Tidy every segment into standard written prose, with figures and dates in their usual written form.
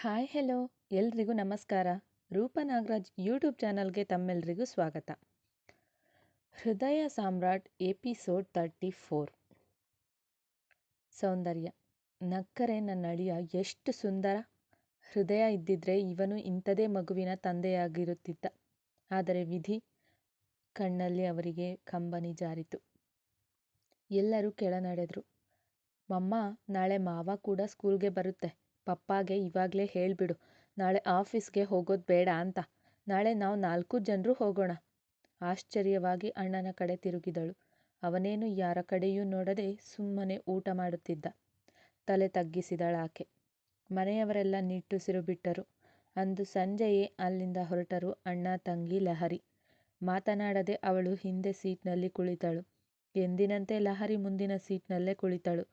Hi hello ಎಲ್ರಿಗೂ ನಮಸ್ಕಾರ. ರೂಪ ನಾಗರಾಜ್ ಯೂಟ್ಯೂಬ್ ಚಾನಲ್ಗೆ ತಮ್ಮೆಲ್ಲರಿಗೂ ಸ್ವಾಗತ. ಹೃದಯ ಸಾಮ್ರಾಟ್ ಎಪಿಸೋಡ್ 34. ಸೌಂದರ್ಯ. ನಕ್ಕರೆ ನನ್ನ ಅಳಿಯ ಎಷ್ಟು ಸುಂದರ. ಹೃದಯ ಇದ್ದಿದ್ರೆ ಇವನು ಇಂಥದೇ ಮಗುವಿನ ತಂದೆಯಾಗಿರುತ್ತಿದ್ದ. ಆದರೆ ವಿಧಿ ಕಣ್ಣಲ್ಲಿ ಅವರಿಗೆ ಕಂಬನಿ ಜಾರಿತು. ಎಲ್ಲರೂ ಕೆಳ ನಡೆದ್ರು. ಮಮ್ಮ, ನಾಳೆ ಮಾವ ಕೂಡ ಸ್ಕೂಲ್ಗೆ ಬರುತ್ತೆ. ಪಪ್ಪಾಗೆ ಇವಾಗಲೇ ಹೇಳಿಬಿಡು, ನಾಳೆ ಆಫೀಸ್ಗೆ ಹೋಗೋದು ಬೇಡ ಅಂತ. ನಾಳೆ ನಾವು 4 ಜನರು ಹೋಗೋಣ. ಆಶ್ಚರ್ಯವಾಗಿ ಅಣ್ಣನ ಕಡೆ ತಿರುಗಿದಳು. ಅವನೇನು ಯಾರ ಕಡೆಯೂ ನೋಡದೆ ಸುಮ್ಮನೆ ಊಟ ಮಾಡುತ್ತಿದ್ದ. ತಲೆ ತಗ್ಗಿಸಿದಳಾಕೆ. ಮನೆಯವರೆಲ್ಲ ನಿಟ್ಟುಸಿರು ಬಿಟ್ಟರು. ಅಂದು ಸಂಜೆಯೇ ಅಲ್ಲಿಂದ ಹೊರಟರು ಅಣ್ಣ ತಂಗಿ ಲಹರಿ. ಮಾತನಾಡದೆ ಅವಳು ಹಿಂದೆ ಸೀಟ್ನಲ್ಲಿ ಕುಳಿತಳು. ಎಂದಿನಂತೆ ಲಹರಿ ಮುಂದಿನ ಸೀಟ್ನಲ್ಲೇ ಕುಳಿತಳು.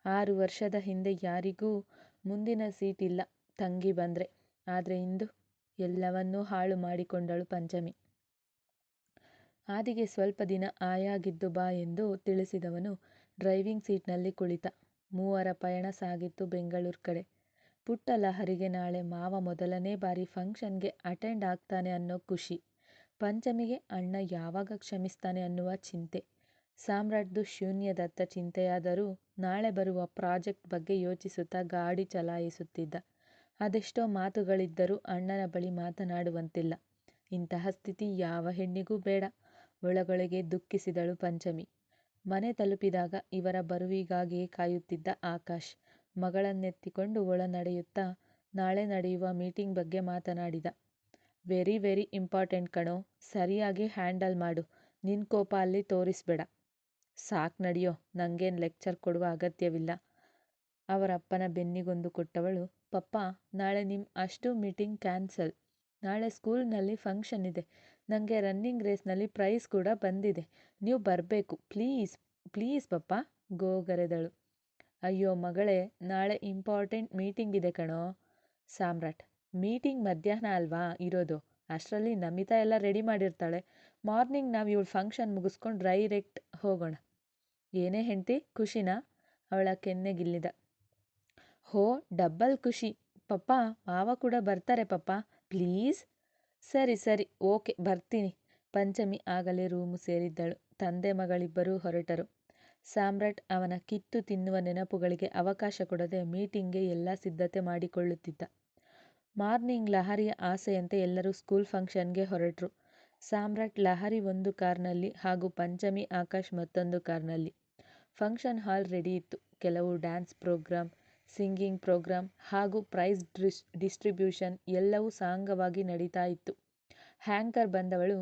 6 ವರ್ಷದ ಹಿಂದೆ ಯಾರಿಗೂ ಮುಂದಿನ ಸೀಟ್ ಇಲ್ಲ ತಂಗಿ ಬಂದರೆ. ಆದರೆ ಇಂದು ಎಲ್ಲವನ್ನೂ ಹಾಳು ಮಾಡಿಕೊಂಡಳು ಪಂಚಮಿ. ಆದಿಗೆ ಸ್ವಲ್ಪ ದಿನ ಆಯಾಗಿದ್ದು ಬಾ ಎಂದು ತಿಳಿಸಿದವನು ಡ್ರೈವಿಂಗ್ ಸೀಟ್ನಲ್ಲಿ ಕುಳಿತ. ಮೂವರ ಪಯಣ ಸಾಗಿತ್ತು ಬೆಂಗಳೂರು ಕಡೆ. ಪುಟ್ಟ ಲಹರಿಗೆ ನಾಳೆ ಮಾವ ಮೊದಲನೇ ಬಾರಿ ಫಂಕ್ಷನ್ಗೆ ಅಟೆಂಡ್ ಆಗ್ತಾನೆ ಅನ್ನೋ ಖುಷಿ. ಪಂಚಮಿಗೆ ಅಣ್ಣ ಯಾವಾಗ ಕ್ಷಮಿಸ್ತಾನೆ ಅನ್ನುವ ಚಿಂತೆ. ಸಾಮ್ರಾಟ್ದು ಶೂನ್ಯದತ್ತ ಚಿಂತೆಯಾದರೂ ನಾಳೆ ಬರುವ ಪ್ರಾಜೆಕ್ಟ್ ಬಗ್ಗೆ ಯೋಚಿಸುತ್ತಾ ಗಾಡಿ ಚಲಾಯಿಸುತ್ತಿದ್ದ. ಅದೆಷ್ಟೋ ಮಾತುಗಳಿದ್ದರೂ ಅಣ್ಣನ ಬಳಿ ಮಾತನಾಡುವಂತಿಲ್ಲ. ಇಂತಹ ಸ್ಥಿತಿ ಯಾವ ಹೆಣ್ಣಿಗೂ ಬೇಡ. ಒಳಗೊಳಗೆ ದುಃಖಿಸಿದಳು ಪಂಚಮಿ. ಮನೆ ತಲುಪಿದಾಗ ಇವರ ಬರುವಿಗಾಗಿಯೇ ಕಾಯುತ್ತಿದ್ದ ಆಕಾಶ್ ಮಗಳನ್ನೆತ್ತಿಕೊಂಡು ಒಳ ನಡೆಯುತ್ತಾ ನಾಳೆ ನಡೆಯುವ ಮೀಟಿಂಗ್ ಬಗ್ಗೆ ಮಾತನಾಡಿದ. ವೆರಿ ವೆರಿ ಇಂಪಾರ್ಟೆಂಟ್ ಕಣೋ, ಸರಿಯಾಗಿ ಹ್ಯಾಂಡಲ್ ಮಾಡು. ನಿನ್ನ ಕೋಪ ಅಲ್ಲಿ ತೋರಿಸ್ಬೇಡ. ಸಾಕ್ ನಡಿಯೋ, ನಂಗೇನು ಲೆಕ್ಚರ್ ಕೊಡುವ ಅಗತ್ಯವಿಲ್ಲ. ಅವರಪ್ಪನ ಬೆನ್ನಿಗೊಂದು ಕೊಟ್ಟವಳು. ಪಪ್ಪ, ನಾಳೆ ನಿಮ್ಮ ಅಷ್ಟು ಮೀಟಿಂಗ್ ಕ್ಯಾನ್ಸಲ್. ನಾಳೆ ಸ್ಕೂಲ್ನಲ್ಲಿ ಫಂಕ್ಷನ್ ಇದೆ. ನನಗೆ ರನ್ನಿಂಗ್ ರೇಸ್ನಲ್ಲಿ ಪ್ರೈಸ್ ಕೂಡ ಬಂದಿದೆ. ನೀವು ಬರಬೇಕು ಪ್ಲೀಸ್ ಪ್ಲೀಸ್ ಪಪ್ಪ, ಗೋಗರೆದಳು. ಅಯ್ಯೋ ಮಗಳೇ, ನಾಳೆ ಇಂಪಾರ್ಟೆಂಟ್ ಮೀಟಿಂಗ್ ಇದೆ ಕಣೋ. ಸಾಮ್ರಾಟ್. ಮೀಟಿಂಗ್ ಮಧ್ಯಾಹ್ನ ಅಲ್ವಾ ಇರೋದು? ಅಷ್ಟರಲ್ಲಿ ನಮಿತಾ ಎಲ್ಲ ರೆಡಿ ಮಾಡಿರ್ತಾಳೆ. ಮಾರ್ನಿಂಗ್ ನಾವು ಇವಳು ಫಂಕ್ಷನ್ ಮುಗಿಸ್ಕೊಂಡು ಡೈರೆಕ್ಟ್ ಹೋಗೋಣ. ಏನೇ ಹೆಂಡ್ತಿ, ಖುಷಿನಾ? ಅವಳ ಕೆನ್ನೆಗಿಲ್ಲಿದ. ಹೋ, ಡಬ್ಬಲ್ ಖುಷಿ. ಪಪ್ಪ, ಮಾವ ಕೂಡ ಬರ್ತಾರೆ ಪಪ್ಪ, ಪ್ಲೀಸ್. ಸರಿ ಸರಿ, ಓಕೆ, ಬರ್ತೀನಿ. ಪಂಚಮಿ ಆಗಲೇ ರೂಮು ಸೇರಿದ್ದಳು. ತಂದೆ ಮಗಳಿಬ್ಬರೂ ಹೊರಟರು. ಸಾಮ್ರಾಟ್ ಅವನ ಕಿತ್ತು ತಿನ್ನುವ ನೆನಪುಗಳಿಗೆ ಅವಕಾಶ ಕೊಡದೆ ಮೀಟಿಂಗ್ಗೆ ಎಲ್ಲ ಸಿದ್ಧತೆ ಮಾಡಿಕೊಳ್ಳುತ್ತಿದ್ದ. ಮಾರ್ನಿಂಗ್ ಲಹರಿಯ ಆಸೆಯಂತೆ ಎಲ್ಲರೂ ಸ್ಕೂಲ್ ಫಂಕ್ಷನ್ಗೆ ಹೊರಟರು. ಸಾಮ್ರಾಟ್ ಲಹರಿ ಒಂದು ಕಾರ್ನಲ್ಲಿ ಹಾಗೂ ಪಂಚಮಿ ಆಕಾಶ್ ಮತ್ತೊಂದು ಕಾರ್ನಲ್ಲಿ. ಫಂಕ್ಷನ್ ಹಾಲ್ ರೆಡಿ ಇತ್ತು. ಕೆಲವು ಡ್ಯಾನ್ಸ್ ಪ್ರೋಗ್ರಾಮ್, ಸಿಂಗಿಂಗ್ ಪ್ರೋಗ್ರಾಮ್ ಹಾಗೂ ಪ್ರೈಸ್ ಡಿಸ್ಟ್ರಿಬ್ಯೂಷನ್ ಎಲ್ಲವೂ ಸಾಂಗವಾಗಿ ನಡೀತಾ ಇತ್ತು. ಹ್ಯಾಂಕರ್ ಬಂದವಳು,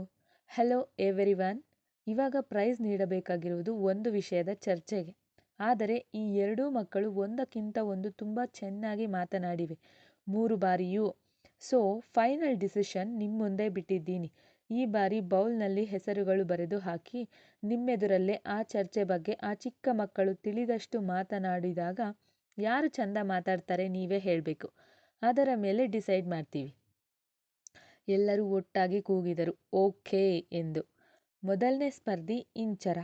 ಹೆಲೋ ಎವ್ರಿವನ್, ಇವಾಗ ಪ್ರೈಸ್ ನೀಡಬೇಕಾಗಿರುವುದು ಒಂದು ವಿಷಯದ ಚರ್ಚೆಗೆ. ಆದರೆ ಈ ಎರಡೂ ಮಕ್ಕಳು ಒಂದಕ್ಕಿಂತ ಒಂದು ತುಂಬ ಚೆನ್ನಾಗಿ ಮಾತನಾಡಿವೆ 3 ಬಾರಿಯೂ. ಸೊ ಫೈನಲ್ ಡಿಸಿಷನ್ ನಿಮ್ಮ ಮುಂದೆ ಬಿಟ್ಟಿದ್ದೀನಿ. ಈ ಬಾರಿ ಬೌಲ್ನಲ್ಲಿ ಹೆಸರುಗಳು ಬರೆದು ಹಾಕಿ ನಿಮ್ಮೆದುರಲ್ಲೇ ಆ ಚರ್ಚೆ ಬಗ್ಗೆ ಆ ಚಿಕ್ಕ ಮಕ್ಕಳು ತಿಳಿದಷ್ಟು ಮಾತನಾಡಿದಾಗ ಯಾರು ಚಂದ ಮಾತಾಡ್ತಾರೆ ನೀವೇ ಹೇಳಬೇಕು. ಅದರ ಮೇಲೆ ಡಿಸೈಡ್ ಮಾಡ್ತೀವಿ. ಎಲ್ಲರೂ ಒಟ್ಟಾಗಿ ಕೂಗಿದರು ಓಕೆ ಎಂದು. ಮೊದಲನೇ ಸ್ಪರ್ಧಿ Inchara.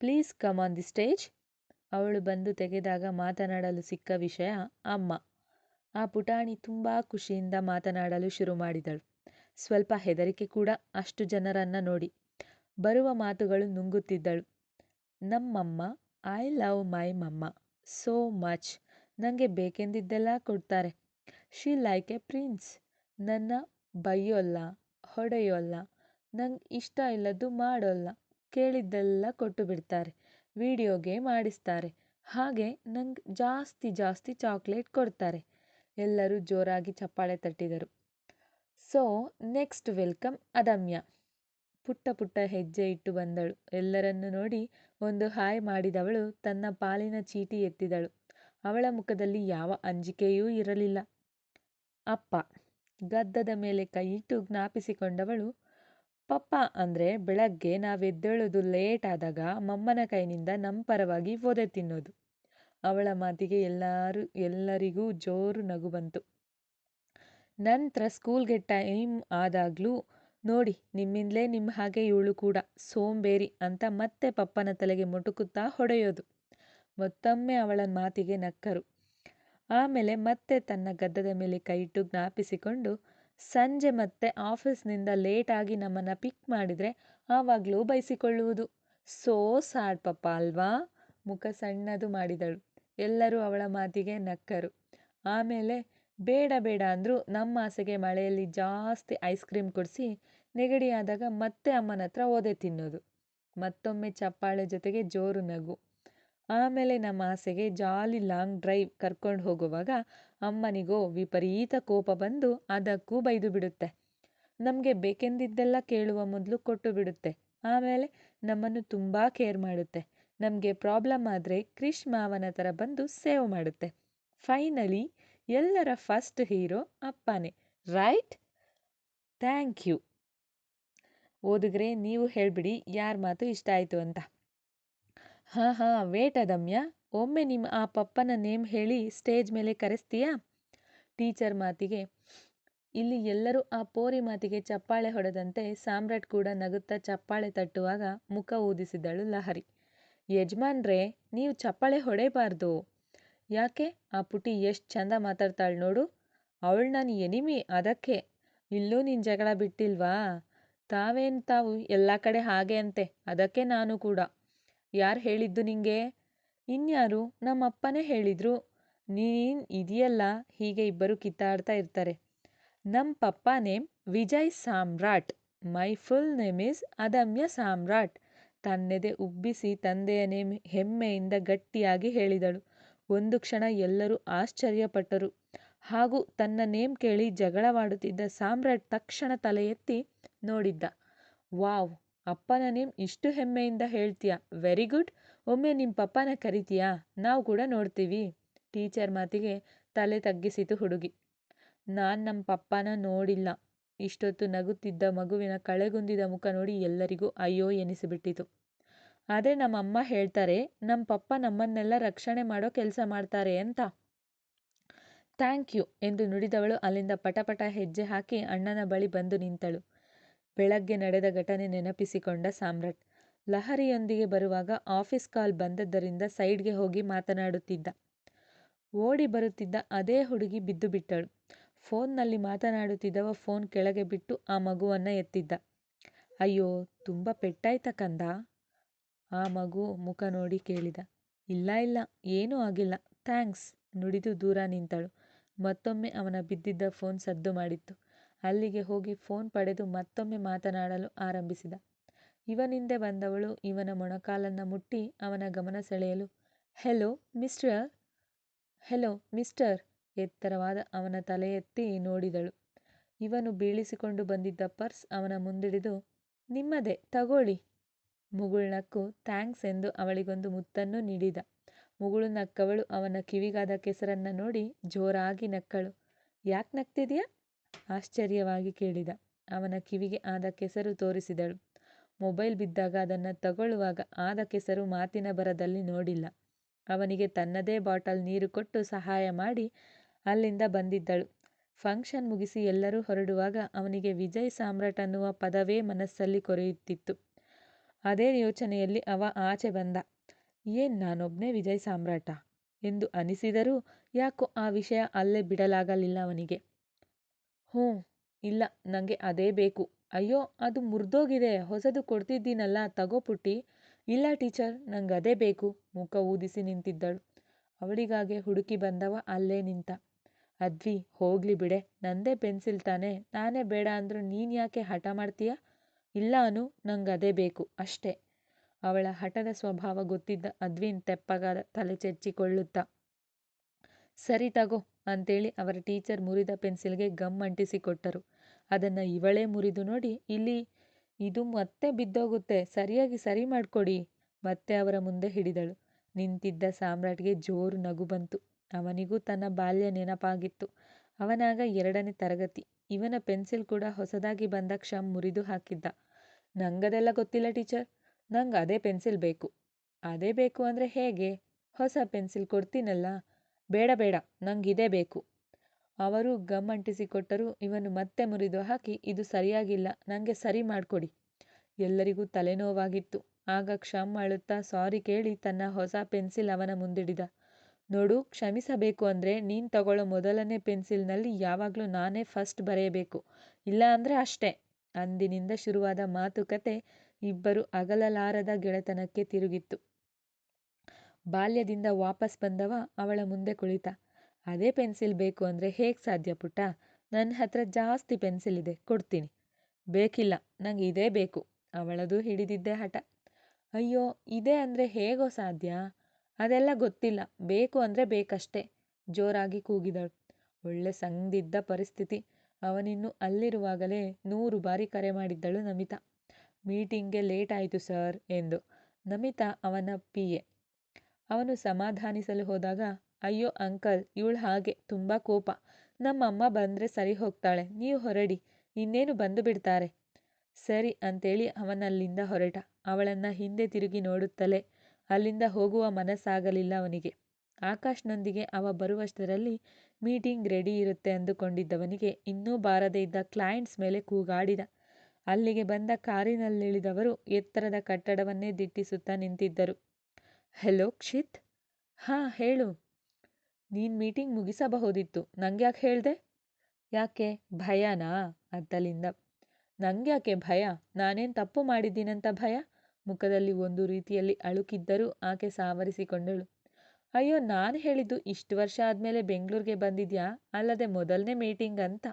Please come on the stage. ಅವಳು ಬಂದು ತೆಗೆದಾಗ ಮಾತನಾಡಲು ಸಿಕ್ಕ ವಿಷಯ ಅಮ್ಮ. ಆ ಪುಟಾಣಿ ತುಂಬ ಖುಷಿಯಿಂದ ಮಾತನಾಡಲು ಶುರು ಮಾಡಿದಳು. ಸ್ವಲ್ಪ ಹೆದರಿಕೆ ಕೂಡ, ಅಷ್ಟು ಜನರನ್ನ ನೋಡಿ. ಬರುವ ಮಾತುಗಳು ನುಂಗುತ್ತಿದ್ದಳು. ನಮ್ಮಮ್ಮ, ಐ ಲವ್ ಮೈ ಮಮ್ಮ ಸೋ ಮಚ್. ನನಗೆ ಬೇಕೆಂದಿದ್ದೆಲ್ಲ ಕೊಡ್ತಾರೆ. She like A prince. ನನ್ನ ಬೈಯೋಲ್ಲ, ಹೊಡೆಯೋಲ್ಲ, ನಂಗೆ ಇಷ್ಟ ಇಲ್ಲದ್ದು ಮಾಡೋಲ್ಲ, ಕೇಳಿದ್ದೆಲ್ಲ ಕೊಟ್ಟು ಬಿಡ್ತಾರೆ, ವಿಡಿಯೋಗೆ ಮಾಡಿಸ್ತಾರೆ, ಹಾಗೆ ನಂಗೆ ಜಾಸ್ತಿ ಜಾಸ್ತಿ ಚಾಕ್ಲೇಟ್ ಕೊಡ್ತಾರೆ. ಎಲ್ಲರೂ ಜೋರಾಗಿ ಚಪ್ಪಾಳೆ ತಟ್ಟಿದರು. ಸೊ ನೆಕ್ಸ್ಟ್ ವೆಲ್ಕಮ್ ಅದಮ್ಯ. ಪುಟ್ಟ ಪುಟ್ಟ ಹೆಜ್ಜೆ ಇಟ್ಟು ಬಂದಳು. ಎಲ್ಲರನ್ನು ನೋಡಿ ಒಂದು ಹಾಯ್ ಮಾಡಿದವಳು ತನ್ನ ಪಾಲಿನ ಚೀಟಿ ಎತ್ತಿದಳು. ಅವಳ ಮುಖದಲ್ಲಿ ಯಾವ ಅಂಜಿಕೆಯೂ ಇರಲಿಲ್ಲ. ಅಪ್ಪ. ಗದ್ದದ ಮೇಲೆ ಕೈಯಿಟ್ಟು ಜ್ಞಾಪಿಸಿಕೊಂಡವಳು. ಪಪ್ಪ ಅಂದರೆ ಬೆಳಗ್ಗೆ ನಾವೆದ್ದೇಳೋದು ಲೇಟ್ ಆದಾಗ ಮಮ್ಮನ ಕೈನಿಂದ ನಮ್ಮ ಪರವಾಗಿ ಒದೆ ತಿನ್ನೋದು. ಅವಳ ಮಾತಿಗೆ ಎಲ್ಲರಿಗೂ ಜೋರು ನಗು ಬಂತು. ನಂತರ ಸ್ಕೂಲ್ಗೆ ಟೈಮ್ ಆದಾಗಲೂ ನೋಡಿ ನಿಮ್ಮಿಂದಲೇ ನಿಮ್ಮ ಹಾಗೆ ಇವಳು ಕೂಡ ಸೋಂಬೇರಿ ಅಂತ ಮತ್ತೆ ಪಪ್ಪನ ತಲೆಗೆ ಮುಟುಕುತ್ತಾ ಹೊಡೆಯೋದು. ಮತ್ತೊಮ್ಮೆ ಅವಳ ಮಾತಿಗೆ ನಕ್ಕರು. ಆಮೇಲೆ ಮತ್ತೆ ತನ್ನ ಗದ್ದದ ಮೇಲೆ ಕೈಯಿಟ್ಟು ಜ್ಞಾಪಿಸಿಕೊಂಡು, ಸಂಜೆ ಮತ್ತೆ ಆಫೀಸ್ನಿಂದ ಲೇಟಾಗಿ ನಮ್ಮನ್ನು ಪಿಕ್ ಮಾಡಿದರೆ ಆವಾಗಲೂ ಬಯಸಿಕೊಳ್ಳುವುದು. ಸೋ ಸ್ಯಾಡ್ ಪಪ್ಪ ಅಲ್ವಾ? ಮುಖ ಸಣ್ಣದು ಮಾಡಿದಳು. ಎಲ್ಲರೂ ಅವಳ ಮಾತಿಗೆ ನಕ್ಕರು. ಆಮೇಲೆ ಬೇಡ ಬೇಡ ಅಂದರೂ ನಮ್ಮ ಆಸೆಗೆ ಮಳೆಯಲ್ಲಿ ಜಾಸ್ತಿ ಐಸ್ ಕ್ರೀಮ್ ಕೊಡಿಸಿ ನೆಗಡಿಯಾದಾಗ ಮತ್ತೆ ಅಮ್ಮನ ಹತ್ರ ಓದೆ ತಿನ್ನೋದು. ಮತ್ತೊಮ್ಮೆ ಚಪ್ಪಾಳೆ ಜೊತೆಗೆ ಜೋರು ನಗು. ಆಮೇಲೆ ನಮ್ಮ ಆಸೆಗೆ ಜಾಲಿ ಲಾಂಗ್ ಡ್ರೈವ್ ಕರ್ಕೊಂಡು ಹೋಗುವಾಗ ಅಮ್ಮನಿಗೋ ವಿಪರೀತ ಕೋಪ ಬಂದು ಅದಕ್ಕೂ ಬೈದು ಬಿಡುತ್ತೆ. ನಮಗೆ ಬೇಕೆಂದಿದ್ದೆಲ್ಲ ಕೇಳುವ ಮೊದಲು ಕೊಟ್ಟು ಬಿಡುತ್ತೆ. ಆಮೇಲೆ ನಮ್ಮನ್ನು ತುಂಬ ಕೇರ್ ಮಾಡುತ್ತೆ. ನಮಗೆ ಪ್ರಾಬ್ಲಮ್ ಆದರೆ ಕ್ರಿಶ್ ಮಾವನ ಥರ ಬಂದು ಸೇವ್ ಮಾಡುತ್ತೆ. ಫೈನಲಿ ಎಲ್ಲರ ಫಸ್ಟ್ ಹೀರೋ ಅಪ್ಪನೇ, ರೈಟ್? Thank you. ಓದಿದ್ರೆ ನೀವು ಹೇಳಿಬಿಡಿ ಯಾರ ಮಾತು ಇಷ್ಟ ಆಯಿತು ಅಂತ. ಹಾಂ ವೇಟ್ ಅದಮ್ಯ, ಒಮ್ಮೆ ನಿಮ್ಮ ಆ ಪಪ್ಪನ ನೇಮ್ ಹೇಳಿ ಸ್ಟೇಜ್ ಮೇಲೆ ಕರೆಸ್ತೀಯಾ? ಟೀಚರ್ ಮಾತಿಗೆ ಇಲ್ಲಿ ಎಲ್ಲರೂ ಆ ಪೋರಿ ಮಾತಿಗೆ ಚಪ್ಪಾಳೆ ಹೊಡೆದಂತೆ ಸಾಮ್ರಾಟ್ ಕೂಡ ನಗುತ್ತಾ ಚಪ್ಪಾಳೆ ತಟ್ಟುವಾಗ ಮುಖ ಊದಿಸಿದಳು ಲಹರಿ. ಯಜಮಾನ್ರೇ, ನೀವು ಚಪ್ಪಾಳೆ ಹೊಡೆಯಬಾರ್ದು. ಯಾಕೆ? ಆ ಪುಟಿ ಎಷ್ಟು ಚಂದ ಮಾತಾಡ್ತಾಳೆ ನೋಡು. ಅವಳು ನನ್ನ ಎನಿಮಿ, ಅದಕ್ಕೆ. ಇಲ್ಲೂ ನೀನು ಜಗಳ ಬಿಟ್ಟಿಲ್ವಾ? ತಾವು ಎಲ್ಲ ಕಡೆ ಹಾಗೆ ಅಂತೆ, ಅದಕ್ಕೆ ನಾನು ಕೂಡ. ಯಾರು ಹೇಳಿದ್ದು ನಿಂಗೆ? ಇನ್ಯಾರು? ನಮ್ಮಪ್ಪನೇ ಹೇಳಿದ್ರು. ನೀನು ಇದೆಯಲ್ಲ, ಹೀಗೆ ಇಬ್ಬರು ಕಿತ್ತಾಡ್ತಾ ಇರ್ತಾರೆ. ನಮ್ಮ ಪಪ್ಪ name Vijay Samrat. My full name is Adamya Samrat. ತನ್ನೆದೆ ಉಬ್ಬಿಸಿ ತಂದೆಯ ನೇಮ್ ಹೆಮ್ಮೆಯಿಂದ ಗಟ್ಟಿಯಾಗಿ ಹೇಳಿದಳು. ಒಂದು ಕ್ಷಣ ಎಲ್ಲರೂ ಆಶ್ಚರ್ಯಪಟ್ಟರು. ಹಾಗೂ ತನ್ನ ನೇಮ್ ಕೇಳಿ ಜಗಳವಾಡುತ್ತಿದ್ದ ಸಾಮ್ರಾಟ್ ತಕ್ಷಣ ತಲೆ ಎತ್ತಿ ನೋಡಿದ್ದ. ವಾವ್, ಅಪ್ಪನ ನೇಮ್ ಇಷ್ಟು ಹೆಮ್ಮೆಯಿಂದ ಹೇಳ್ತೀಯಾ, ವೆರಿ ಗುಡ್. ಒಮ್ಮೆ ನಿಮ್ಮ ಪಪ್ಪನ ಕರಿತೀಯಾ? ನಾವು ಕೂಡ ನೋಡ್ತೀವಿ. ಟೀಚರ್ ಮಾತಿಗೆ ತಲೆ ತಗ್ಗಿಸಿತು ಹುಡುಗಿ. ನಾನು ನಮ್ಮ ಪಪ್ಪನ ನೋಡಿಲ್ಲ. ಇಷ್ಟೊತ್ತು ನಗುತ್ತಿದ್ದ ಮಗುವಿನ ಕಳೆಗುಂದಿದ ಮುಖ ನೋಡಿ ಎಲ್ಲರಿಗೂ ಅಯ್ಯೋ ಎನಿಸಿಬಿಟ್ಟಿತು. ಆದರೆ ನಮ್ಮಮ್ಮ ಹೇಳ್ತಾರೆ ನಮ್ಮ ಪಪ್ಪ ನಮ್ಮನ್ನೆಲ್ಲ ರಕ್ಷಣೆ ಮಾಡೋ ಕೆಲಸ ಮಾಡ್ತಾರೆ ಅಂತ. ಥ್ಯಾಂಕ್ ಯು ಎಂದು ನುಡಿದವಳು ಅಲ್ಲಿಂದ ಪಟಪಟ ಹೆಜ್ಜೆ ಹಾಕಿ ಅಣ್ಣನ ಬಳಿ ಬಂದು ನಿಂತಳು. ಬೆಳಗ್ಗೆ ನಡೆದ ಘಟನೆ ನೆನಪಿಸಿಕೊಂಡ ಸಾಮ್ರಾಟ್. ಲಹರಿಯೊಂದಿಗೆ ಬರುವಾಗ ಆಫೀಸ್ ಕಾಲ್ ಬಂದದ್ದರಿಂದ ಸೈಡ್ಗೆ ಹೋಗಿ ಮಾತನಾಡುತ್ತಿದ್ದ. ಓಡಿ ಬರುತ್ತಿದ್ದ ಅದೇ ಹುಡುಗಿ ಬಿದ್ದು ಬಿಟ್ಟಳು. ಫೋನ್ನಲ್ಲಿ ಮಾತನಾಡುತ್ತಿದ್ದವ ಫೋನ್ ಕೆಳಗೆ ಬಿಟ್ಟು ಆ ಮಗುವನ್ನು ಎತ್ತಿದ್ದ. ಅಯ್ಯೋ, ತುಂಬ ಪೆಟ್ಟಾಯ್ತ ಕಂದ? ಆ ಮಗು ಮುಖ ನೋಡಿ ಕೇಳಿದ. ಇಲ್ಲ ಏನೂ ಆಗಿಲ್ಲ, ಥ್ಯಾಂಕ್ಸ್ ನುಡಿದು ದೂರ ನಿಂತಳು. ಮತ್ತೊಮ್ಮೆ ಅವನ ಬಿದ್ದಿದ್ದ ಫೋನ್ ಸದ್ದು ಮಾಡಿತ್ತು. ಅಲ್ಲಿಗೆ ಹೋಗಿ ಫೋನ್ ಪಡೆದು ಮತ್ತೊಮ್ಮೆ ಮಾತನಾಡಲು ಆರಂಭಿಸಿದ. ಇವನಿಂದೆ ಬಂದವಳು ಇವನ ಮೊಣಕಾಲನ್ನು ಮುಟ್ಟಿ ಅವನ ಗಮನ ಸೆಳೆಯಲು, ಹೆಲೋ ಮಿಸ್ಟರ್ ಎತ್ತರವಾದ ಅವನ ತಲೆ ಎತ್ತಿ ನೋಡಿದಳು. ಇವನು ಬೀಳಿಸಿಕೊಂಡು ಬಂದಿದ್ದ ಪರ್ಸ್ ಅವನ ಮುಂದಿಡಿದು, ನಿಮ್ಮದೇ, ತಗೊಳ್ಳಿ. ಮುಗುಳ್ನಕ್ಕು ಥ್ಯಾಂಕ್ಸ್ ಎಂದು ಅವಳಿಗೊಂದು ಮುತ್ತನ್ನು ನೀಡಿದ. ಮುಗುಳು ನಕ್ಕವಳು ಅವನ ಕಿವಿಗಾದ ಕೆಸರನ್ನು ನೋಡಿ ಜೋರಾಗಿ ನಕ್ಕಳು. ಯಾಕೆ ನಗ್ತಿದೆಯಾ? ಆಶ್ಚರ್ಯವಾಗಿ ಕೇಳಿದ. ಅವನ ಕಿವಿಗೆ ಆದ ಕೆಸರು ತೋರಿಸಿದಳು. ಮೊಬೈಲ್ ಬಿದ್ದಾಗ ಅದನ್ನು ತಗೊಳ್ಳುವಾಗ ಆದ ಕೆಸರು ಮಾತಿನ ಭರದಲ್ಲಿ ನೋಡಿಲ್ಲ. ಅವನಿಗೆ ತನ್ನದೇ ಬಾಟಲ್ ನೀರು ಕೊಟ್ಟು ಸಹಾಯ ಮಾಡಿ ಅಲ್ಲಿಂದ ಬಂದಿದ್ದಳು. ಫಂಕ್ಷನ್ ಮುಗಿಸಿ ಎಲ್ಲರೂ ಹೊರಡುವಾಗ ಅವನಿಗೆ ವಿಜಯ್ ಸಾಮ್ರಾಟ್ ಅನ್ನುವ ಪದವೇ ಮನಸ್ಸಲ್ಲಿ ಕೊರೆಯುತ್ತಿತ್ತು. ಅದೇ ಯೋಚನೆಯಲ್ಲಿ ಅವ ಆಚೆ ಬಂದ. ಏನು ನಾನೊಬ್ಬನೇ ವಿಜಯ್ ಸಾಮ್ರಾಟ ಎಂದು ಅನಿಸಿದರೂ ಯಾಕೋ ಆ ವಿಷಯ ಅಲ್ಲೇ ಬಿಡಲಾಗಲಿಲ್ಲ ಅವನಿಗೆ. ಇಲ್ಲ, ನನಗೆ ಅದೇ ಬೇಕು. ಅಯ್ಯೋ, ಅದು ಮುರಿದೋಗಿದೆ, ಹೊಸದು ಕೊಡ್ತಿದ್ದೀನಲ್ಲ, ತಗೋ ಪುಟ್ಟಿ. ಇಲ್ಲ ಟೀಚರ್, ನಂಗೆ ಅದೇ ಬೇಕು. ಮುಖ ಊದಿಸಿ ನಿಂತಿದ್ದಳು. ಅವಳಿಗಾಗೆ ಹುಡುಕಿ ಬಂದವ ಅಲ್ಲೇ ನಿಂತ. ಅದ್ವಿ, ಹೋಗ್ಲಿ ಬಿಡೆ, ನಂದೇ ಪೆನ್ಸಿಲ್ ತಾನೆ, ನಾನೇ ಬೇಡ ಅಂದರೂ ನೀನು ಯಾಕೆ ಹಠ ಮಾಡ್ತೀಯ? ಇಲ್ಲ ಅನು, ನಂಗೆ ಅದೇ ಬೇಕು ಅಷ್ಟೇ. ಅವಳ ಹಠದ ಸ್ವಭಾವ ಗೊತ್ತಿದ್ದ ಅದ್ವಿನ್ ತೆಪ್ಪಗಾದ ತಲೆ ಚೆಚ್ಚಿಕೊಳ್ಳುತ್ತಾ, ಸರಿ ತಗೋ ಅಂತೇಳಿ ಅವರ ಟೀಚರ್ ಮುರಿದ ಪೆನ್ಸಿಲ್ಗೆ ಗಮ್ ಅಂಟಿಸಿಕೊಟ್ಟರು. ಅದನ್ನು ಇವಳೇ ಮುರಿದು ನೋಡಿ, ಇದು ಮತ್ತೆ ಬಿದ್ದೋಗುತ್ತೆ, ಸರಿಯಾಗಿ ಸರಿ ಮಾಡಿಕೊಡಿ. ಮತ್ತೆ ಅವರ ಮುಂದೆ ಹಿಡಿದಳು. ನಿಂತಿದ್ದ ಸಾಮ್ರಾಟ್ಗೆ ಜೋರು ನಗು ಬಂತು. ಅವನಿಗೂ ತನ್ನ ಬಾಲ್ಯ ನೆನಪಾಗಿತ್ತು. ಅವನಾಗ 2ನೇ ತರಗತಿ. ಇವನ ಪೆನ್ಸಿಲ್ ಕೂಡ ಹೊಸದಾಗಿ ಬಂದ ಕ್ಷಮ್ ಮುರಿದು ಹಾಕಿದ್ದ. ನಂಗದೆಲ್ಲ ಗೊತ್ತಿಲ್ಲ ಟೀಚರ್, ನಂಗೆ ಅದೇ ಪೆನ್ಸಿಲ್ ಬೇಕು. ಅದೇ ಬೇಕು ಅಂದರೆ ಹೇಗೆ? ಹೊಸ ಪೆನ್ಸಿಲ್ ಕೊಡ್ತೀನಲ್ಲ. ಬೇಡ, ನಂಗಿದೇ ಬೇಕು. ಅವರು ಗಮ್ ಅಂಟಿಸಿಕೊಟ್ಟರು. ಇವನು ಮತ್ತೆ ಮುರಿದು ಹಾಕಿ, ಇದು ಸರಿಯಾಗಿಲ್ಲ, ನನಗೆ ಸರಿ ಮಾಡಿಕೊಡಿ. ಎಲ್ಲರಿಗೂ ತಲೆನೋವಾಗಿತ್ತು. ಆಗ ಕ್ಷಮ್ ಅಳುತ್ತಾ ಸಾರಿ ಕೇಳಿ ತನ್ನ ಹೊಸ ಪೆನ್ಸಿಲ್ ಅವನ ಮುಂದಿಡಿದ. ನೋಡು, ಕ್ಷಮಿಸಬೇಕು ಅಂದರೆ ನೀನು ತಗೊಳ್ಳೋ ಮೊದಲನೇ ಪೆನ್ಸಿಲ್ನಲ್ಲಿ ಯಾವಾಗಲೂ ನಾನೇ ಫಸ್ಟ್ ಬರೆಯಬೇಕು, ಇಲ್ಲ ಅಂದರೆ ಅಷ್ಟೇ. ಅಂದಿನಿಂದ ಶುರುವಾದ ಮಾತುಕತೆ ಇಬ್ಬರು ಅಗಲಲಾರದ ಗೆಳೆತನಕ್ಕೆ ತಿರುಗಿತ್ತು. ಬಾಲ್ಯದಿಂದ ವಾಪಸ್ ಬಂದವ ಅವಳ ಮುಂದೆ ಕುಳಿತ. ಅದೇ ಪೆನ್ಸಿಲ್ ಬೇಕು ಅಂದರೆ ಹೇಗೆ ಸಾಧ್ಯ ಪುಟ್ಟ? ನನ್ನ ಹತ್ರ ಜಾಸ್ತಿ ಪೆನ್ಸಿಲ್ ಇದೆ, ಕೊಡ್ತೀನಿ. ಬೇಕಿಲ್ಲ, ನಂಗೆ ಇದೇ ಬೇಕು. ಅವಳದು ಹಿಡಿದಿದ್ದೇ ಹಠ. ಅಯ್ಯೋ, ಇದೇ ಅಂದರೆ ಹೇಗೋ ಸಾಧ್ಯ? ಅದೆಲ್ಲ ಗೊತ್ತಿಲ್ಲ, ಬೇಕು ಅಂದರೆ ಬೇಕಷ್ಟೇ, ಜೋರಾಗಿ ಕೂಗಿದಳು. ಒಳ್ಳೆ ಸಂದಿದ್ದ ಪರಿಸ್ಥಿತಿ. ಅವನಿನ್ನು ಅಲ್ಲಿರುವಾಗಲೇ 100 ಬಾರಿ ಕರೆ ಮಾಡಿದ್ದಳು ನಮಿತಾ. ಮೀಟಿಂಗ್ಗೆ ಲೇಟ್ ಆಯಿತು ಸರ್ ಎಂದು. ನಮಿತಾ ಅವನ PA. ಅವನು ಸಮಾಧಾನಿಸಲು ಹೋದಾಗ, ಅಯ್ಯೋ ಅಂಕಲ್, ಇವಳು ಹಾಗೆ, ತುಂಬ ಕೋಪ. ನಮ್ಮಮ್ಮ ಬಂದರೆ ಸರಿ ಹೋಗ್ತಾಳೆ, ನೀವು ಹೊರಡಿ, ಇನ್ನೇನು ಬಂದು ಬಿಡ್ತಾರೆ. ಸರಿ ಅಂತೇಳಿ ಅವನಲ್ಲಿಂದ ಹೊರಟ. ಅವಳನ್ನು ಹಿಂದೆ ತಿರುಗಿ ನೋಡುತ್ತಲೇ ಅಲ್ಲಿಂದ ಹೋಗುವ ಮನಸ್ಸಾಗಲಿಲ್ಲ ಅವನಿಗೆ. ಆಕಾಶ್ನೊಂದಿಗೆ ಅವ ಬರುವಷ್ಟರಲ್ಲಿ ಮೀಟಿಂಗ್ ರೆಡಿ ಇರುತ್ತೆ ಅಂದುಕೊಂಡಿದ್ದವನಿಗೆ ಇನ್ನೂ ಬಾರದೇ ಇದ್ದ ಕ್ಲೈಂಟ್ಸ್ ಮೇಲೆ ಕೂಗಾಡಿದ. ಅಲ್ಲಿಗೆ ಬಂದ ಕಾರಿನಲ್ಲಿಳಿದವರು ಎತ್ತರದ ಕಟ್ಟಡವನ್ನೇ ದಿಟ್ಟಿಸುತ್ತಾ ನಿಂತಿದ್ದರು. ಹೆಲೋ ಕ್ಷಿತ್. ಹಾಂ ಹೇಳು. ನೀನು ಮೀಟಿಂಗ್ ಮುಗಿಸಬಹುದಿತ್ತು, ನಂಗ್ಯಾಕೆ ಹೇಳ್ದೆ? ಯಾಕೆ, ಭಯನಾ? ಅತ್ತಲಿಂದ. ನಂಗ್ಯಾಕೆ ಭಯ? ನಾನೇನು ತಪ್ಪು ಮಾಡಿದ್ದೀನಂತ ಭಯ? ಮುಖದಲ್ಲಿ ಒಂದು ರೀತಿಯಲ್ಲಿ ಅಳುಕಿದ್ದರೂ ಆಕೆ ಸಾವರಿಸಿಕೊಂಡಳು. ಅಯ್ಯೋ, ನಾನು ಹೇಳಿದ್ದು ಇಷ್ಟು ವರ್ಷ ಆದಮೇಲೆ ಬೆಂಗಳೂರಿಗೆ ಬಂದಿದ್ಯಾ, ಅಲ್ಲದೆ ಮೊದಲನೇ ಮೀಟಿಂಗ್ ಅಂತ.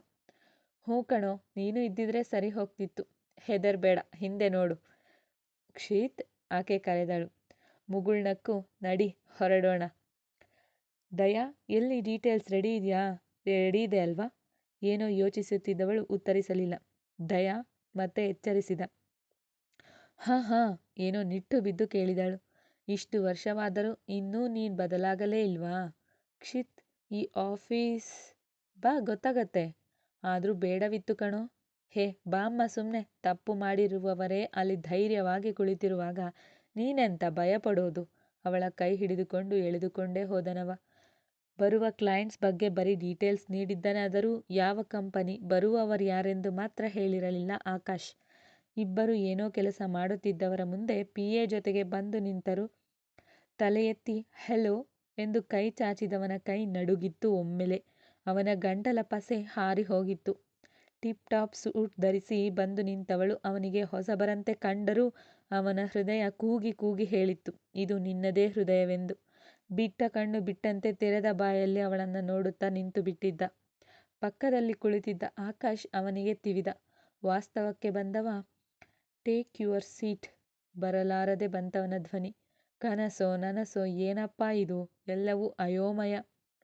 ಹ್ಞೂ ಕಣೋ, ನೀನು ಇದ್ದಿದ್ರೆ ಸರಿ ಹೋಗ್ತಿತ್ತು. ಹೆದರ್ಬೇಡ, ಹಿಂದೆ ನೋಡು. ಕ್ಷಿತ್, ಆಕೆ ಕರೆದಳು. ಮುಗುಳ್ನಕ್ಕು, ನಡಿ ಹೊರಡೋಣ. ದಯಾ, ಎಲ್ಲಿ ಡೀಟೇಲ್ಸ್ ರೆಡಿ ಇದೆಯಾ? ರೆಡಿ ಇದೆ ಅಲ್ವಾ? ಏನೋ ಯೋಚಿಸುತ್ತಿದ್ದವಳು ಉತ್ತರಿಸಲಿಲ್ಲ. ದಯಾ ಮತ್ತೆ ಎಚ್ಚರಿಸಿದ. ಹಾಂ ಹಾಂ, ಏನೋ ನಿಟ್ಟು ಬಿದ್ದು ಕೇಳಿದಳು. ಇಷ್ಟು ವರ್ಷವಾದರೂ ಇನ್ನೂ ನೀನು ಬದಲಾಗಲೇ ಇಲ್ವಾ? ಕ್ಷಿತ್, ಈ ಆಫೀಸ್ ಬಾ, ಗೊತ್ತಾಗತ್ತೆ. ಆದರೂ ಬೇಡವಿತ್ತು ಕಣೋ. ಹೇ ಬಾಮ್ಮ, ಸುಮ್ಮನೆ. ತಪ್ಪು ಮಾಡಿರುವವರೇ ಅಲ್ಲಿ ಧೈರ್ಯವಾಗಿ ಕುಳಿತಿರುವಾಗ ನೀನೆಂತ ಭಯಪಡೋದು? ಅವಳ ಕೈ ಹಿಡಿದುಕೊಂಡು ಎಳೆದುಕೊಂಡೇ ಹೋದನವ. ಬರುವ ಕ್ಲೈಂಟ್ಸ್ ಬಗ್ಗೆ ಬರೀ ಡೀಟೇಲ್ಸ್ ನೀಡಿದ್ದನಾದರೂ ಯಾವ ಕಂಪನಿ, ಬರುವವರು ಯಾರೆಂದು ಮಾತ್ರ ಹೇಳಿರಲಿಲ್ಲ ಆಕಾಶ್. ಇಬ್ಬರು ಏನೋ ಕೆಲಸ ಮಾಡುತ್ತಿದ್ದವರ ಮುಂದೆ PA ಜೊತೆಗೆ ಬಂದು ನಿಂತರು. ತಲೆ ಎತ್ತಿ ಹೆಲೋ ಎಂದು ಕೈ ಚಾಚಿದವನ ಕೈ ನಡುಗಿತ್ತು ಒಮ್ಮೆಲೆ. ಅವನ ಗಂಟಲ ಪಸೆ ಹಾರಿ ಹೋಗಿತ್ತು. ಟಿಪ್ ಟಾಪ್ ಸೂಟ್ ಧರಿಸಿ ಬಂದು ನಿಂತವಳು ಅವನಿಗೆ ಹೊಸಬರಂತೆ ಕಂಡರೂ ಅವನ ಹೃದಯ ಕೂಗಿ ಕೂಗಿ ಹೇಳಿತ್ತು, ಇದು ನಿನ್ನದೇ ಹೃದಯವೆಂದು. ಬಿಟ್ಟ ಕಣ್ಣು ಬಿಟ್ಟಂತೆ ತೆರೆದ ಬಾಯಲ್ಲಿ ಅವಳನ್ನು ನೋಡುತ್ತಾ ನಿಂತು ಬಿಟ್ಟಿದ್ದ. ಪಕ್ಕದಲ್ಲಿ ಕುಳಿತಿದ್ದ ಆಕಾಶ್ ಅವನಿಗೆ ತಿವಿದ. ವಾಸ್ತವಕ್ಕೆ ಬಂದವ. Take your seat. ಬರಲಾರದೆ ಬಂತವನ ಧ್ವನಿ. ಕನಸೋ ನನಸೋ ಏನಪ್ಪಾ ಇದು? ಎಲ್ಲವೂ ಅಯೋಮಯ.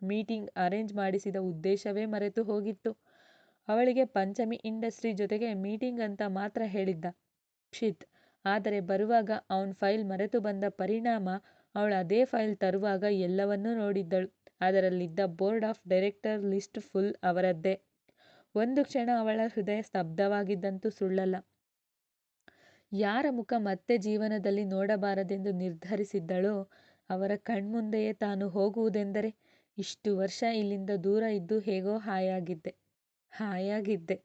ಮೀಟಿಂಗ್ ಅರೇಂಜ್ ಮಾಡಿಸಿದ ಉದ್ದೇಶವೇ ಮರೆತು ಹೋಗಿತ್ತು. ಅವಳಿಗೆ ಪಂಚಮಿ ಇಂಡಸ್ಟ್ರಿ ಜೊತೆಗೆ ಮೀಟಿಂಗ್ ಅಂತ ಮಾತ್ರ ಹೇಳಿದ್ದ ಕ್ಷಿತ್. ಆದರೆ ಬರುವಾಗ ಅವನ ಫೈಲ್ ಮರೆತು ಬಂದ ಪರಿಣಾಮ ಅವಳು ಅದೇ ಫೈಲ್ ತರುವಾಗ ಎಲ್ಲವನ್ನೂ ನೋಡಿದ್ದಳು. ಅದರಲ್ಲಿದ್ದ board of director list full ಅವರದ್ದೇ. ಒಂದು ಕ್ಷಣ ಅವಳ ಹೃದಯ ಸ್ತಬ್ಧವಾಗಿದ್ದಂತೂ ಸುಳ್ಳಲ್ಲ. ಯಾರ ಮುಖ ಮತ್ತೆ ಜೀವನದಲ್ಲಿ ನೋಡಬಾರದೆಂದು ನಿರ್ಧರಿಸಿದ್ದಳೋ ಅವರ ಕಣ್ಮುಂದೆಯೇ ತಾನು ಹೋಗುವುದೆಂದರೆ, ಇಷ್ಟು ವರ್ಷ ಇಲ್ಲಿಂದ ದೂರ ಇದ್ದು ಹೇಗೋ ಹಾಯಾಗಿದ್ದೆ. ಹಾಯಾಗಿದ್ದೆ.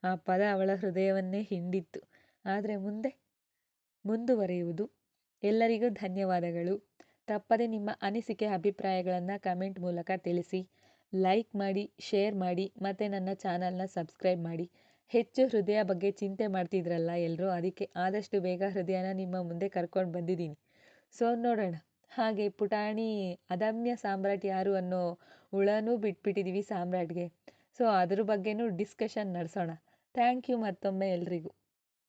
ಆ ಪದ ಅವಳ ಹೃದಯವನ್ನೇ ಹಿಂಡಿತ್ತು. ಆದರೆ ಮುಂದುವರಿಯುವುದು. ಎಲ್ಲರಿಗೂ ಧನ್ಯವಾದಗಳು. ತಪ್ಪದೆ ನಿಮ್ಮ ಅನಿಸಿಕೆ ಅಭಿಪ್ರಾಯಗಳನ್ನು ಕಮೆಂಟ್ ಮೂಲಕ ತಿಳಿಸಿ. ಲೈಕ್ ಮಾಡಿ, ಶೇರ್ ಮಾಡಿ ಮತ್ತು ನನ್ನ ಚಾನಲ್ನ ಸಬ್ಸ್ಕ್ರೈಬ್ ಮಾಡಿ. ಹೆಚ್ಚು ಹೃದಯ ಬಗ್ಗೆ ಚಿಂತೆ ಮಾಡ್ತಿದ್ರಲ್ಲ ಎಲ್ಲರೂ, ಅದಕ್ಕೆ ಆದಷ್ಟು ಬೇಗ ಹೃದಯನ ನಿಮ್ಮ ಮುಂದೆ ಕರ್ಕೊಂಡು ಬಂದಿದ್ದೀನಿ. ಸೊ ನೋಡೋಣ. ಹಾಗೆ ಪುಟಾಣಿ ಅದಮ್ಯ ಸಾಮ್ರಾಟ್ ಯಾರು ಅನ್ನೋ ಹುಳನೂ ಬಿಟ್ಬಿಟ್ಟಿದ್ದೀವಿ ಸಾಮ್ರಾಟ್ಗೆ. ಸೊ ಅದ್ರ ಬಗ್ಗೆನೂ ಡಿಸ್ಕಷನ್ ನಡೆಸೋಣ. ಥ್ಯಾಂಕ್ ಯು ಮತ್ತೊಮ್ಮೆ ಎಲ್ರಿಗೂ.